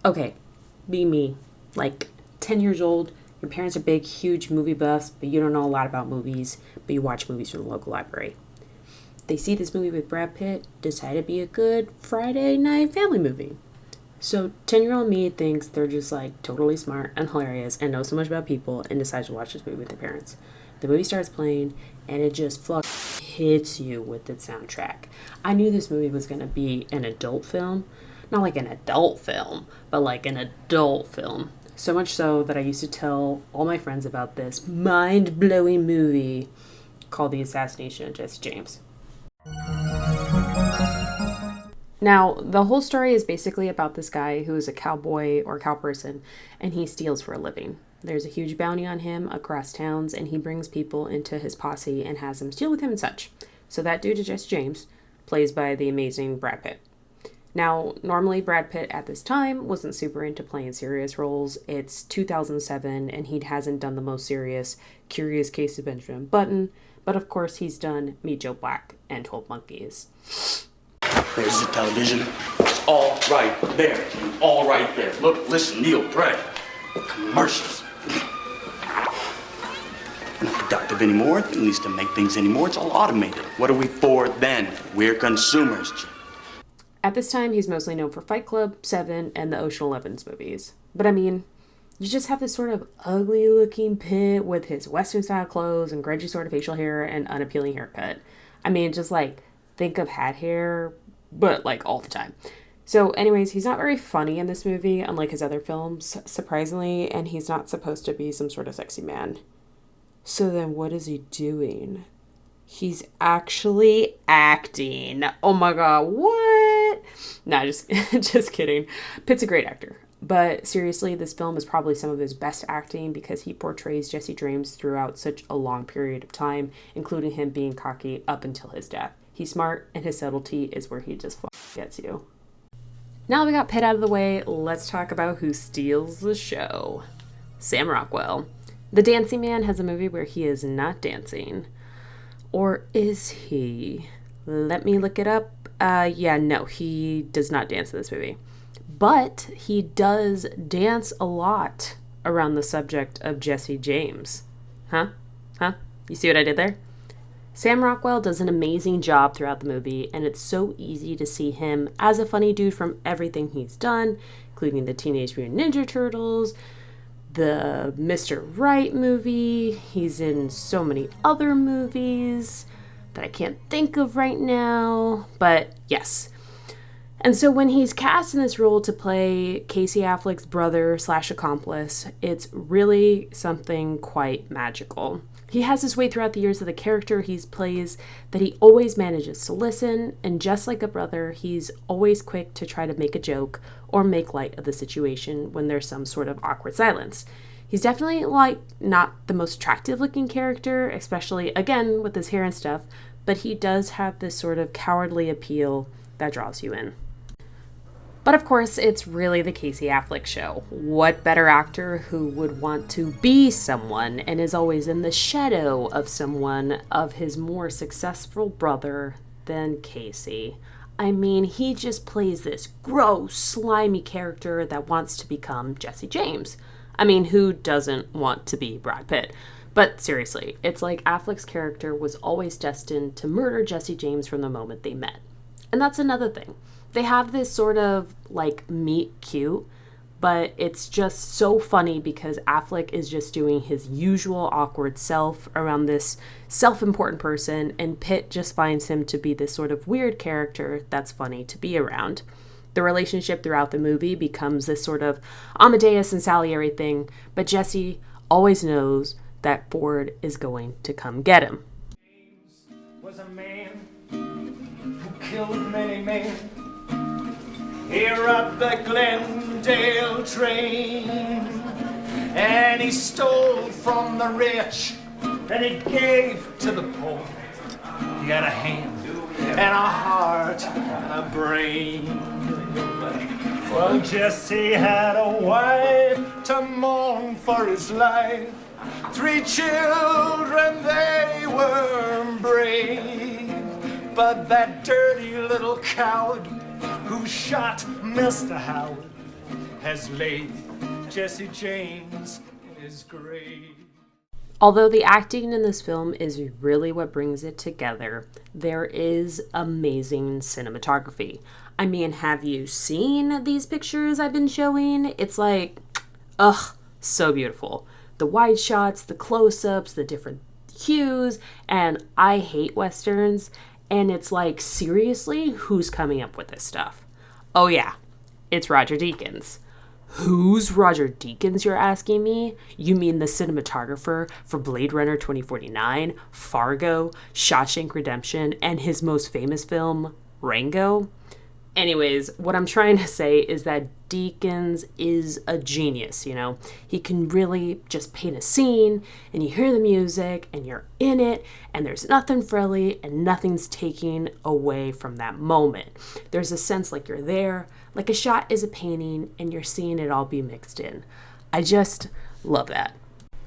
Okay, be me. Like 10 years old, your parents are big, huge movie buffs, but you don't know a lot about movies, but you watch movies from the local library. They see this movie with Brad Pitt, decide to be a good Friday night family movie. So 10-year-old me thinks they're just like totally smart and hilarious and know so much about people and decides to watch this movie with their parents. The movie starts playing and it just hits you with its soundtrack. I knew this movie was going to be an adult film. Not like an adult film, but like an adult film. So much so that I used to tell all my friends about this mind-blowing movie called The Assassination of Jesse James. Now, the whole story is basically about this guy who is a cowboy or cow person, and he steals for a living. There's a huge bounty on him across towns, and he brings people into his posse and has them steal with him and such. So that dude is Jesse James, plays by the amazing Brad Pitt. Now, normally Brad Pitt at this time wasn't super into playing serious roles. It's 2007, and he hasn't done the most serious Curious Case of Benjamin Button, but of course he's done Meet Joe Black and 12 Monkeys. There's the television. It's all right there. All right there. Look, listen, Neil, Brad. Commercials. Not productive anymore, at least to make things anymore. It's all automated. What are we for then? We're consumers, Jim. At this time, he's mostly known for Fight Club, Seven, and the Ocean Eleven's movies. But I mean, you just have this sort of ugly-looking Pitt with his Western-style clothes and grungy sort of facial hair and unappealing haircut. I mean, just like, think of hat hair, but like all the time. So anyways, he's not very funny in this movie, unlike his other films, surprisingly, and he's not supposed to be some sort of sexy man. So then what is he doing? He's actually acting. Oh my god, what? Nah, just kidding. Pitt's a great actor. But seriously, this film is probably some of his best acting because he portrays Jesse James throughout such a long period of time, including him being cocky up until his death. He's smart, and his subtlety is where he just gets you. Now we got Pitt out of the way, let's talk about who steals the show. Sam Rockwell. The Dancing Man has a movie where he is not dancing. Or is he? Let me look it up. No, he does not dance in this movie. But he does dance a lot around the subject of Jesse James. Huh? You see what I did there? Sam Rockwell does an amazing job throughout the movie, and it's so easy to see him as a funny dude from everything he's done, including the Teenage Mutant Ninja Turtles, the Mr. Right movie. He's in so many other movies that I can't think of right now, but yes. And so when he's cast in this role to play Casey Affleck's brother / accomplice, it's really something quite magical. He has this way throughout the years of the character he plays that he always manages to listen, and just like a brother, he's always quick to try to make a joke or make light of the situation when there's some sort of awkward silence. He's definitely, not the most attractive looking character, especially, again, with his hair and stuff, but he does have this sort of cowardly appeal that draws you in. But of course, it's really the Casey Affleck show. What better actor who would want to be someone and is always in the shadow of someone of his more successful brother than Casey? I mean, he just plays this gross, slimy character that wants to become Jesse James. I mean, who doesn't want to be Brad Pitt? But seriously, it's like Affleck's character was always destined to murder Jesse James from the moment they met. And that's another thing. They have this sort of meet cute, but it's just so funny because Affleck is just doing his usual awkward self around this self-important person, and Pitt just finds him to be this sort of weird character that's funny to be around. The relationship throughout the movie becomes this sort of Amadeus and Salieri thing, but Jesse always knows that Ford is going to come get him. James was a man who killed many men. Here up the Glendale train, and he stole from the rich, and he gave to the poor. He had a hand, and a heart, and a brain. Well, Jesse had a wife to mourn for his life. 3 children, they were brave, but that dirty little coward who shot Mr. Howard has laid Jesse James in his grave. Although the acting in this film is really what brings it together, there is amazing cinematography. I mean, have you seen these pictures I've been showing? It's like, ugh, so beautiful. The wide shots, the close-ups, the different hues, and I hate Westerns, and it's like, seriously, who's coming up with this stuff? Oh yeah, it's Roger Deakins. Who's Roger Deakins, you're asking me? You mean the cinematographer for Blade Runner 2049, Fargo, Shawshank Redemption, and his most famous film, Rango? Anyways, what I'm trying to say is that Deakins is a genius, you know? He can really just paint a scene, and you hear the music, and you're in it, and there's nothing frilly, and nothing's taking away from that moment. There's a sense like you're there, like a shot is a painting, and you're seeing it all be mixed in. I just love that.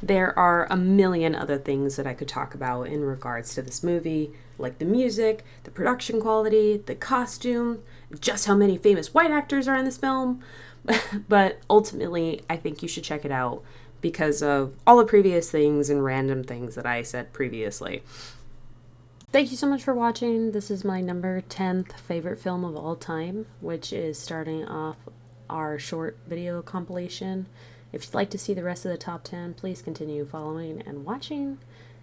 There are a million other things that I could talk about in regards to this movie, like the music, the production quality, the costume, just how many famous white actors are in this film. But ultimately, I think you should check it out because of all the previous things and random things that I said previously. Thank you so much for watching. This is my number 10th favorite film of all time, which is starting off our short video compilation. If you'd like to see the rest of the top 10, please continue following and watching.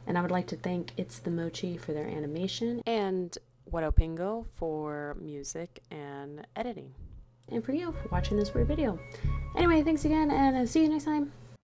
And I would like to thank itzdamochi for their animation and Pingo for music and editing. And for you for watching this weird video. Anyway, thanks again, and I'll see you next time.